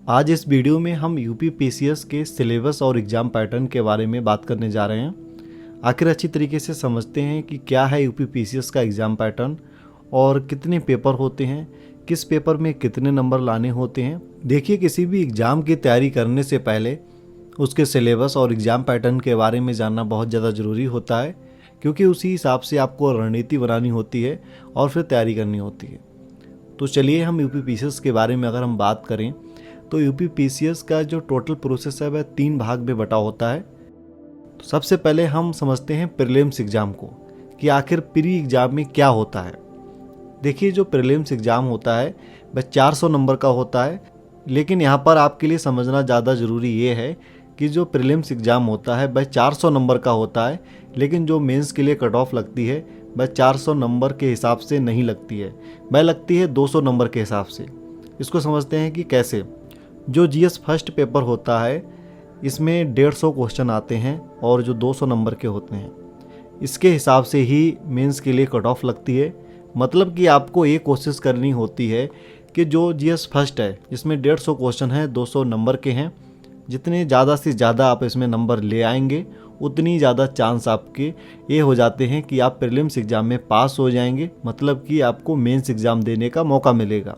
आज इस वीडियो में हम यूपी पीसीएस के सिलेबस और एग्ज़ाम पैटर्न के बारे में बात करने जा रहे हैं। आखिर अच्छी तरीके से समझते हैं कि क्या है यूपी पीसीएस का एग्ज़ाम पैटर्न और कितने पेपर होते हैं, किस पेपर में कितने नंबर लाने होते हैं। देखिए, किसी भी एग्ज़ाम की तैयारी करने से पहले उसके सिलेबस और एग्ज़ाम पैटर्न के बारे में जानना बहुत ज़्यादा ज़रूरी होता है, क्योंकि उसी हिसाब से आपको रणनीति बनानी होती है और फिर तैयारी करनी होती है। तो चलिए, हम यूपी पीसीएस के बारे में अगर हम बात करें तो यूपी पीसीएस का जो टोटल प्रोसेस है वह 3 भाग में बटा होता है। तो सबसे पहले हम समझते हैं प्रीलिम्स एग्ज़ाम को, कि आखिर प्री एग्ज़ाम में क्या होता है। देखिए, जो प्रीलिम्स एग्ज़ाम होता है वह 400 नंबर का होता है, लेकिन यहाँ पर आपके लिए समझना ज़्यादा ज़रूरी ये है कि जो प्रीलिम्स एग्ज़ाम होता है वह 400 नंबर का होता है, लेकिन जो मेंस के लिए कट ऑफ लगती है वह 400 नंबर के हिसाब से नहीं लगती है, वह लगती है 200 नंबर के हिसाब से। इसको समझते हैं कि कैसे। जो जीएस फर्स्ट पेपर होता है इसमें 150 क्वेश्चन आते हैं और जो 200 नंबर के होते हैं, इसके हिसाब से ही मेंस के लिए कट ऑफ लगती है। मतलब कि आपको ये कोशिश करनी होती है कि जो जीएस फर्स्ट है जिसमें 150 क्वेश्चन हैं, 200 नंबर के हैं, जितने ज़्यादा से ज़्यादा आप इसमें नंबर ले आएंगे उतनी ज़्यादा चांस आपके ये हो जाते हैं कि आप प्रीलिम्स एग्ज़ाम में पास हो जाएंगे, मतलब कि आपको मेंस एग्ज़ाम देने का मौका मिलेगा।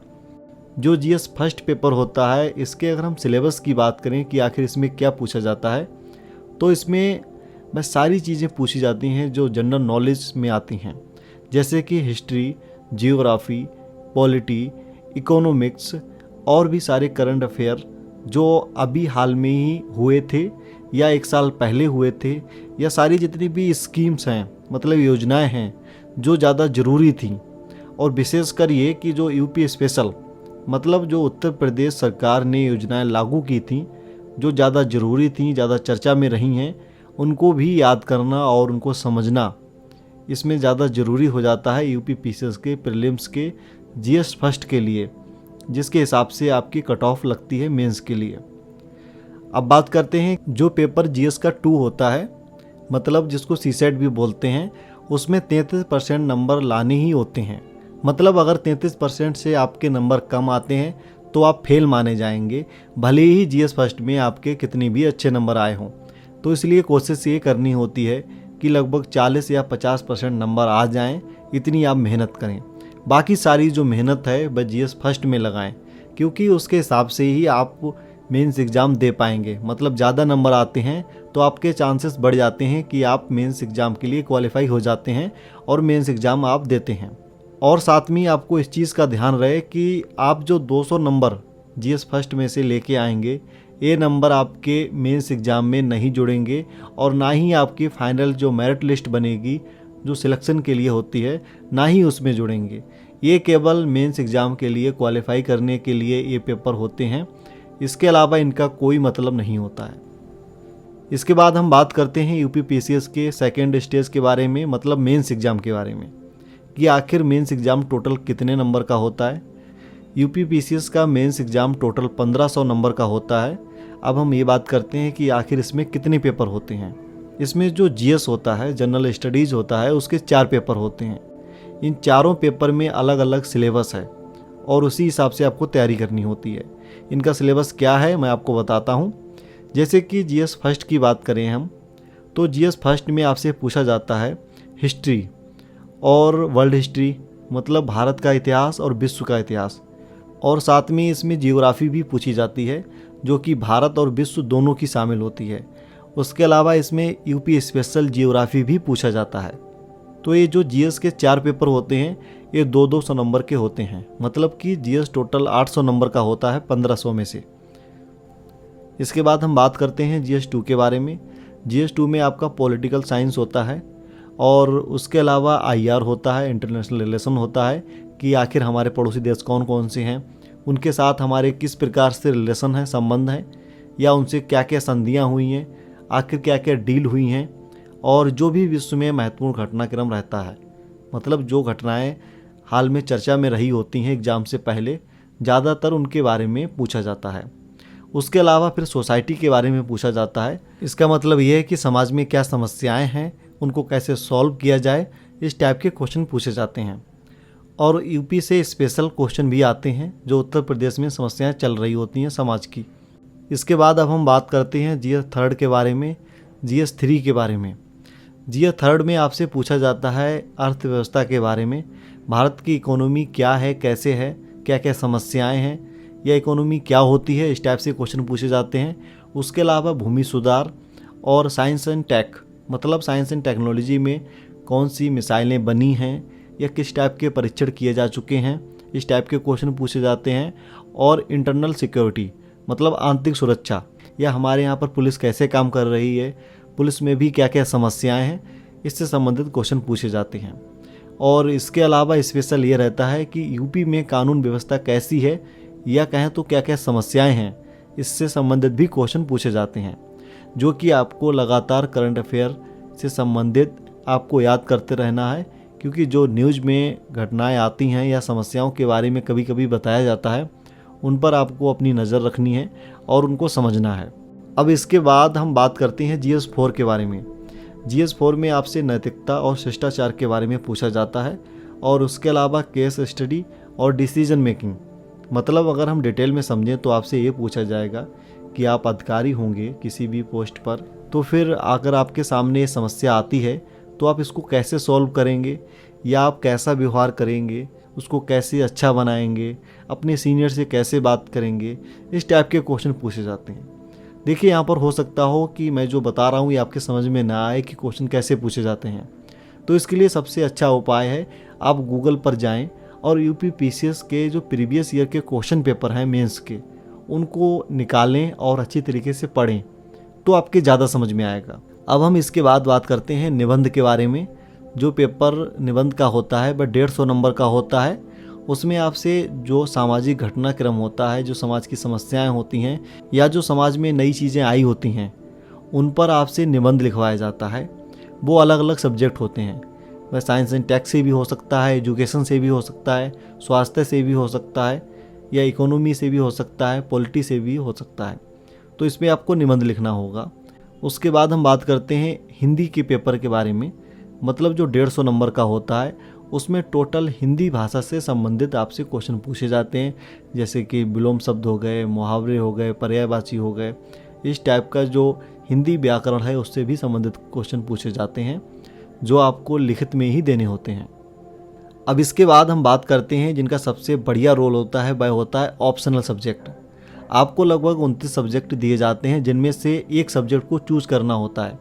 जो जीएस फर्स्ट पेपर होता है इसके अगर हम सिलेबस की बात करें कि आखिर इसमें क्या पूछा जाता है, तो इसमें बस सारी चीज़ें पूछी जाती हैं जो जनरल नॉलेज में आती हैं, जैसे कि हिस्ट्री, जियोग्राफी, पॉलिटी, इकोनॉमिक्स और भी सारे करंट अफेयर जो अभी हाल में ही हुए थे या 1 साल पहले हुए थे, या सारी जितनी भी स्कीम्स हैं, मतलब योजनाएं हैं जो ज़्यादा ज़रूरी थी। और विशेषकर ये कि जो यूपी स्पेशल, मतलब जो उत्तर प्रदेश सरकार ने योजनाएं लागू की थी जो ज़्यादा ज़रूरी थी, ज़्यादा चर्चा में रही हैं, उनको भी याद करना और उनको समझना इसमें ज़्यादा ज़रूरी हो जाता है यूपी पीसीएस के प्रीलिम्स के जीएस फर्स्ट के लिए, जिसके हिसाब से आपकी कट ऑफ लगती है मेंस के लिए। अब बात करते हैं जो पेपर जीएस का 2 होता है, मतलब जिसको सीसेट भी बोलते हैं, उसमें 33% नंबर लाने ही होते हैं। मतलब अगर 33% से आपके नंबर कम आते हैं तो आप फेल माने जाएंगे, भले ही जीएस फर्स्ट में आपके कितने भी अच्छे नंबर आए हों। तो इसलिए कोशिश ये करनी होती है कि लगभग 40 या 50% नंबर आ जाएं, इतनी आप मेहनत करें। बाकी सारी जो मेहनत है वह जीएस फर्स्ट में लगाएं, क्योंकि उसके हिसाब से ही आप मेंस एग्ज़ाम दे पाएंगे। मतलब ज़्यादा नंबर आते हैं तो आपके चांसेस बढ़ जाते हैं कि आप मेंस एग्ज़ाम के लिए क्वालिफाई हो जाते हैं और मेंस एग्ज़ाम आप देते हैं। और साथ में आपको इस चीज़ का ध्यान रहे कि आप जो 200 नंबर जीएस फर्स्ट में से लेके आएंगे, ये नंबर आपके मेंस एग्ज़ाम में नहीं जुड़ेंगे और ना ही आपकी फाइनल जो मेरिट लिस्ट बनेगी जो सिलेक्शन के लिए होती है, ना ही उसमें जुड़ेंगे। ये केवल मेंस एग्ज़ाम के लिए क्वालिफाई करने के लिए ये पेपर होते हैं, इसके अलावा इनका कोई मतलब नहीं होता है। इसके बाद हम बात करते हैं यूपी पीसीएस के सेकेंड स्टेज के बारे में, मतलब मेंस एग्ज़ाम के बारे में, कि आखिर मेंस एग्ज़ाम टोटल कितने नंबर का होता है। यूपी पीसीएस का मेंस एग्ज़ाम टोटल 1500 नंबर का होता है। अब हम ये बात करते हैं कि आखिर इसमें कितने पेपर होते हैं। इसमें जो जीएस होता है, जनरल स्टडीज़ होता है, उसके 4 पेपर होते हैं। इन चारों पेपर में अलग अलग सिलेबस है और उसी हिसाब से आपको तैयारी करनी होती है। इनका सिलेबस क्या है मैं आपको बताता हूँ। जैसे कि जीएस फर्स्ट की बात करें हम, तो जीएस फर्स्ट में आपसे पूछा जाता है हिस्ट्री और वर्ल्ड हिस्ट्री, मतलब भारत का इतिहास और विश्व का इतिहास, और साथ में इसमें जियोग्राफी भी पूछी जाती है जो कि भारत और विश्व दोनों की शामिल होती है। उसके अलावा इसमें यूपी स्पेशल जियोग्राफी भी पूछा जाता है। तो ये जो जीएस के 4 पेपर होते हैं ये 200 नंबर के होते हैं, मतलब कि जीएस टोटल 800 नंबर का होता है 1500 में से। इसके बाद हम बात करते हैं जीएस 2 के बारे में। जीएस 2 में आपका पॉलिटिकल साइंस होता है और उसके अलावा आईआर होता है, इंटरनेशनल रिलेशन होता है, कि आखिर हमारे पड़ोसी देश कौन कौन से हैं, उनके साथ हमारे किस प्रकार से रिलेशन है, संबंध है, या उनसे क्या क्या संधियाँ हुई हैं, आखिर क्या क्या डील हुई हैं, और जो भी विश्व में महत्वपूर्ण घटनाक्रम रहता है, मतलब जो घटनाएं हाल में चर्चा में रही होती हैं एग्ज़ाम से पहले, ज़्यादातर उनके बारे में पूछा जाता है। उसके अलावा फिर सोसाइटी के बारे में पूछा जाता है। इसका मतलब ये है कि समाज में क्या समस्याएं हैं, उनको कैसे सॉल्व किया जाए, इस टाइप के क्वेश्चन पूछे जाते हैं। और यूपी से स्पेशल क्वेश्चन भी आते हैं जो उत्तर प्रदेश में समस्याएं चल रही होती हैं समाज की। इसके बाद अब हम बात करते हैं जीएस थर्ड के बारे में, जीएस थ्री के बारे में। जीएस थर्ड में आपसे पूछा जाता है अर्थव्यवस्था के बारे में, भारत की इकोनॉमी क्या है, कैसे है, क्या क्या समस्याएं हैं, या इकोनॉमी क्या होती है, इस टाइप से क्वेश्चन पूछे जाते हैं। उसके अलावा भूमि सुधार और साइंस एंड टेक, मतलब साइंस एंड टेक्नोलॉजी में कौन सी मिसाइलें बनी हैं या किस टाइप के परीक्षण किए जा चुके हैं, इस टाइप के क्वेश्चन पूछे जाते हैं। और इंटरनल सिक्योरिटी, मतलब आंतरिक सुरक्षा, या हमारे यहाँ पर पुलिस कैसे काम कर रही है, पुलिस में भी क्या क्या समस्याएं हैं, इससे संबंधित क्वेश्चन पूछे जाते हैं। और इसके अलावा स्पेशल ये रहता है कि यूपी में कानून व्यवस्था कैसी है, या कहें तो क्या क्या समस्याएं हैं, इससे संबंधित भी क्वेश्चन पूछे जाते हैं, जो कि आपको लगातार करंट अफेयर से संबंधित आपको याद करते रहना है। क्योंकि जो न्यूज़ में घटनाएं आती हैं या समस्याओं के बारे में कभी कभी बताया जाता है, उन पर आपको अपनी नज़र रखनी है और उनको समझना है। अब इसके बाद हम बात करते हैं जीएस फोर के बारे में। जीएस फोर में आपसे नैतिकता और शिष्टाचार के बारे में पूछा जाता है, और उसके अलावा केस स्टडी और डिसीजन मेकिंग। मतलब अगर हम डिटेल में समझें तो आपसे ये पूछा जाएगा कि आप अधिकारी होंगे किसी भी पोस्ट पर, तो फिर अगर आपके सामने ये समस्या आती है तो आप इसको कैसे सॉल्व करेंगे, या आप कैसा व्यवहार करेंगे, उसको कैसे अच्छा बनाएंगे, अपने सीनियर से कैसे बात करेंगे, इस टाइप के क्वेश्चन पूछे जाते हैं। देखिए, यहाँ पर हो सकता हो कि मैं जो बता रहा हूँ ये आपके समझ में ना आए कि क्वेश्चन कैसे पूछे जाते हैं। तो इसके लिए सबसे अच्छा उपाय है आप गूगल पर जाएं और यूपी पीसीएस के जो प्रीवियस ईयर के क्वेश्चन पेपर हैं मेंस के, उनको निकालें और अच्छी तरीके से पढ़ें, तो आपके ज़्यादा समझ में आएगा। अब हम इसके बाद बात करते हैं निबंध के बारे में। जो पेपर निबंध का होता है वह 150 नंबर का होता है। उसमें आपसे जो सामाजिक घटनाक्रम होता है, जो समाज की समस्याएं होती हैं, या जो समाज में नई चीज़ें आई होती हैं, उन पर आपसे निबंध लिखवाया जाता है। वो अलग अलग सब्जेक्ट होते हैं, वह साइंस एंड टेक से भी हो सकता है, एजुकेशन से भी हो सकता है, स्वास्थ्य से भी हो सकता है, या इकोनॉमी से भी हो सकता है, पॉलिटी से भी हो सकता है। तो इसमें आपको निबंध लिखना होगा। उसके बाद हम बात करते हैं हिंदी के पेपर के बारे में। मतलब जो 150 नंबर का होता है उसमें टोटल हिंदी भाषा से संबंधित आपसे क्वेश्चन पूछे जाते हैं, जैसे कि विलोम शब्द हो गए, मुहावरे हो गए, पर्यायवाची हो गए, इस टाइप का जो हिंदी व्याकरण है उससे भी संबंधित क्वेश्चन पूछे जाते हैं, जो आपको लिखित में ही देने होते हैं। अब इसके बाद हम बात करते हैं जिनका सबसे बढ़िया रोल होता है, वह होता है ऑप्शनल सब्जेक्ट। आपको लगभग 29 सब्जेक्ट दिए जाते हैं, जिनमें से एक सब्जेक्ट को चूज़ करना होता है।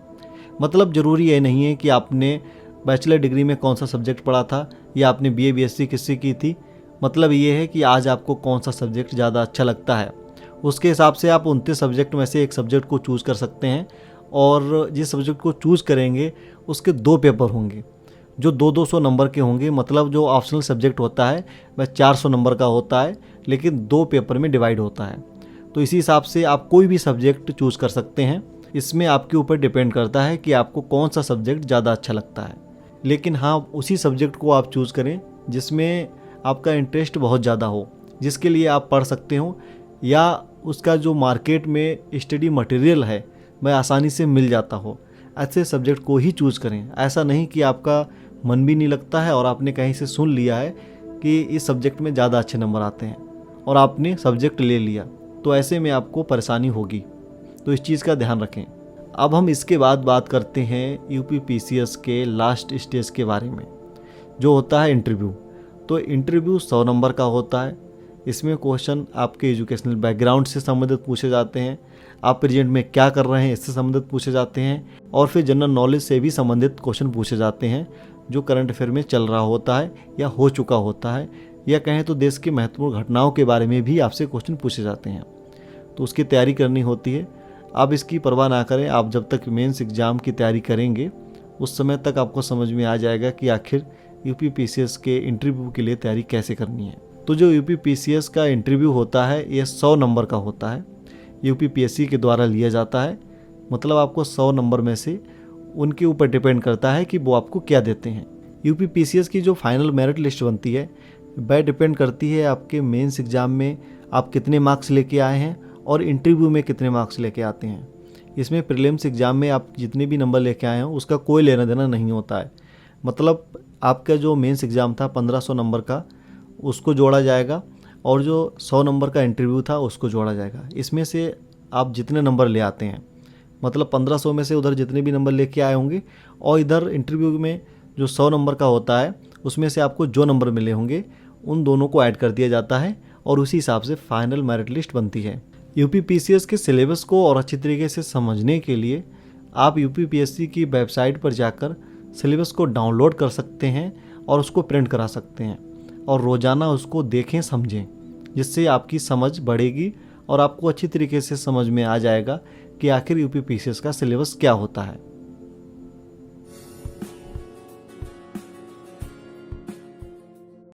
मतलब ज़रूरी ये नहीं है कि आपने बैचलर डिग्री में कौन सा सब्जेक्ट पढ़ा था, या आपने बीए बीएससी किससे की थी। मतलब ये है कि आज आपको कौन सा सब्जेक्ट ज़्यादा अच्छा लगता है, उसके हिसाब से आप 29 सब्जेक्ट में से एक सब्जेक्ट को चूज़ कर सकते हैं। और जिस सब्जेक्ट को चूज़ करेंगे उसके 2 पेपर होंगे जो 200 नंबर के होंगे। मतलब जो ऑप्शनल सब्जेक्ट होता है वह 400 नंबर का होता है, लेकिन 2 पेपर में डिवाइड होता है। तो इसी हिसाब से आप कोई भी सब्जेक्ट चूज़ कर सकते हैं। इसमें आपके ऊपर डिपेंड करता है कि आपको कौन सा सब्जेक्ट ज़्यादा अच्छा लगता है। लेकिन हाँ, उसी सब्जेक्ट को आप चूज़ करें जिसमें आपका इंटरेस्ट बहुत ज़्यादा हो, जिसके लिए आप पढ़ सकते हो, या उसका जो मार्केट में स्टडी मटेरियल है वह आसानी से मिल जाता हो। ऐसे सब्जेक्ट को ही चूज़ करें। ऐसा नहीं कि आपका मन भी नहीं लगता है और आपने कहीं से सुन लिया है कि इस सब्जेक्ट में ज़्यादा अच्छे नंबर आते हैं और आपने सब्जेक्ट ले लिया, तो ऐसे में आपको परेशानी होगी। तो इस चीज़ का ध्यान रखें। अब हम इसके बाद बात करते हैं यूपी पीसीएस के लास्ट स्टेज के बारे में, जो होता है इंटरव्यू। तो इंटरव्यू 100 नंबर का होता है। इसमें क्वेश्चन आपके एजुकेशनल बैकग्राउंड से संबंधित पूछे जाते हैं, आप प्रेजेंट में क्या कर रहे हैं इससे संबंधित पूछे जाते हैं, और फिर जनरल नॉलेज से भी संबंधित क्वेश्चन पूछे जाते हैं, जो करंट अफेयर में चल रहा होता है या हो चुका होता है, या कहें तो देश की महत्वपूर्ण घटनाओं के बारे में भी आपसे क्वेश्चन पूछे जाते हैं। तो उसकी तैयारी करनी होती है। आप इसकी परवाह ना करें। आप जब तक मेंस एग्ज़ाम की तैयारी करेंगे उस समय तक आपको समझ में आ जाएगा कि आखिर यूपी पीसीएस के इंटरव्यू के लिए तैयारी कैसे करनी है। तो जो यूपी पीसीएस का इंटरव्यू होता है ये 100 नंबर का होता है, यूपी पीएससी के द्वारा लिया जाता है। मतलब आपको 100 नंबर में से उनके ऊपर डिपेंड करता है कि वो आपको क्या देते हैं। यूपी पीसीएस की जो फाइनल मेरिट लिस्ट बनती है वह डिपेंड करती है आपके मेंस एग्ज़ाम में आप कितने मार्क्स लेके आए हैं और इंटरव्यू में कितने मार्क्स लेके आते हैं। इसमें प्रीलिम्स एग्ज़ाम में आप जितने भी नंबर लेके आए हैं उसका कोई लेना देना नहीं होता है। मतलब आपका जो मेंस एग्ज़ाम था 1500 नंबर का उसको जोड़ा जाएगा और जो 100 नंबर का इंटरव्यू था उसको जोड़ा जाएगा। इसमें से आप जितने नंबर ले आते हैं, मतलब 1500 में से उधर जितने भी नंबर लेके आए होंगे और इधर इंटरव्यू में जो 100 नंबर का होता है उसमें से आपको जो नंबर मिले होंगे उन दोनों को ऐड कर दिया जाता है और उसी हिसाब से फाइनल मेरिट लिस्ट बनती है। यूपीपीसीएस के सिलेबस को और अच्छी तरीके से समझने के लिए आप यूपीपीएससी की वेबसाइट पर जाकर सिलेबस को डाउनलोड कर सकते हैं और उसको प्रिंट करा सकते हैं और रोज़ाना उसको देखें समझें, जिससे आपकी समझ बढ़ेगी और आपको अच्छी तरीके से समझ में आ जाएगा कि आखिर यूपीपीसीएस का सिलेबस क्या होता है।